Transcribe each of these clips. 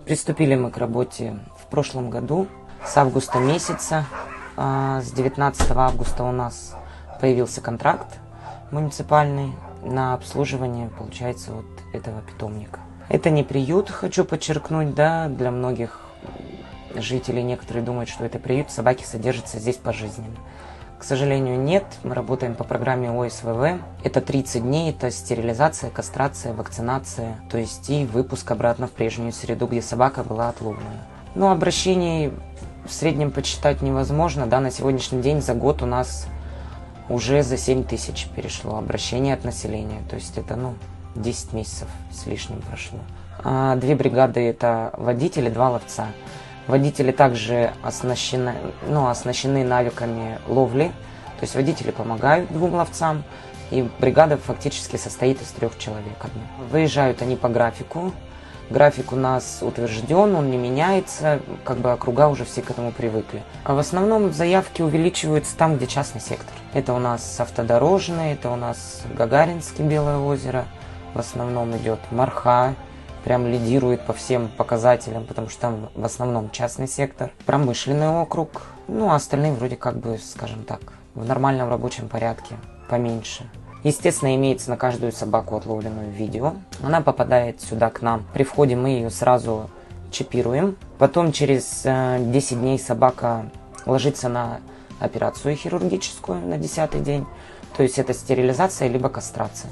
Приступили мы к работе в прошлом году, с августа месяца. С 19 августа у нас появился контракт муниципальный на обслуживание, получается, вот этого питомника. Это не приют, хочу подчеркнуть, да, для многих жителей. Некоторые думают, что это приют, собаки содержатся здесь пожизненно. К сожалению, нет. Мы работаем по программе ОСВВ. Это 30 дней, это стерилизация, кастрация, вакцинация, то есть и выпуск обратно в прежнюю среду, где собака была отловлена. Но обращений в среднем подсчитать невозможно. Да, на сегодняшний день за год у нас уже за 7 тысяч перешло обращение от населения. То есть это, 10 месяцев с лишним прошло. 2 бригады – это водители, 2 ловца. Водители также оснащены навыками ловли, то есть водители помогают 2 ловцам, и бригада фактически состоит из 3 человек. Выезжают они по графику. График у нас утвержден, он не меняется, округа уже все к этому привыкли. А в основном заявки увеличиваются там, где частный сектор. Это у нас автодорожный, это у нас Гагаринский, Белое озеро. В основном идет Марха. Прям лидирует по всем показателям, потому что там в основном частный сектор, промышленный округ, а остальные вроде скажем так, в нормальном рабочем порядке, поменьше. Естественно, имеется на каждую собаку отловленную видео. Она попадает сюда к нам. При входе мы ее сразу чипируем. Потом через 10 дней собака ложится на операцию хирургическую на 10-й день. То есть это стерилизация либо кастрация.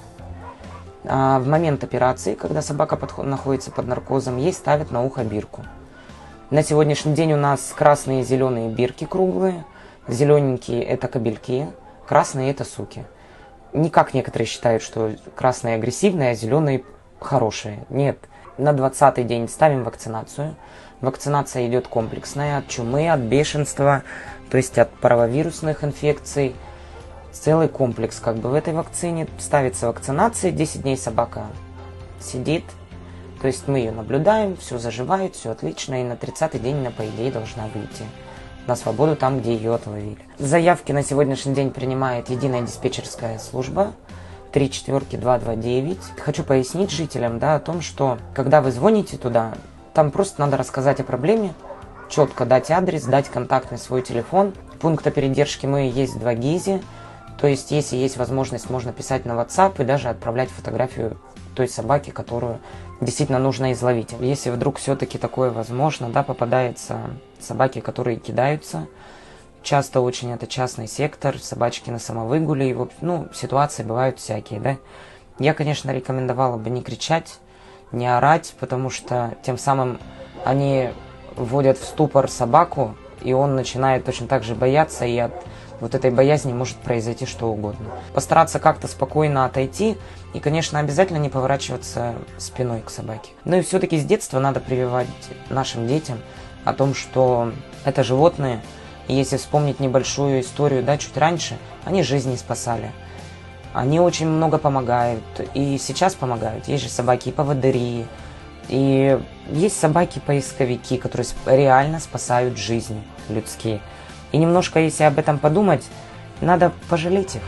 В момент операции, когда собака находится под наркозом, ей ставят на ухо бирку. На сегодняшний день у нас красные и зеленые бирки круглые. Зелененькие – это кобельки, красные – это суки. Не как некоторые считают, что красные агрессивные, а зеленые хорошие. Нет. На 20-й день ставим вакцинацию. Вакцинация идет комплексная от чумы, от бешенства, то есть от паровирусных инфекций. Целый комплекс в этой вакцине. Ставится вакцинация, 10 дней собака сидит. То есть мы ее наблюдаем, все заживает, все отлично. И на 30-й день она, по идее, должна выйти на свободу там, где ее отловили. Заявки на сегодняшний день принимает единая диспетчерская служба 34229. Хочу пояснить жителям, о том, что когда вы звоните туда, там просто надо рассказать о проблеме, четко дать адрес, дать контактный свой телефон. Пункта передержки есть в 2 ГИЗе. То есть, если есть возможность, можно писать на WhatsApp и даже отправлять фотографию той собаки, которую действительно нужно изловить. Если вдруг все-таки такое возможно, попадаются собаки, которые кидаются. Часто очень это частный сектор, собачки на самовыгуле. Ситуации бывают всякие, Я, конечно, рекомендовала бы не кричать, не орать, потому что тем самым они вводят в ступор собаку, и он начинает точно так же бояться, и от этой боязни может произойти что угодно. Постараться как-то спокойно отойти и, конечно, обязательно не поворачиваться спиной к собаке. И все-таки с детства надо прививать нашим детям о том, что это животные, и если вспомнить небольшую историю, чуть раньше, они жизни спасали. Они очень много помогают, и сейчас помогают. Есть же собаки и поводыри, и есть собаки-поисковики, которые реально спасают жизни людские. И немножко, если об этом подумать, надо пожалеть их.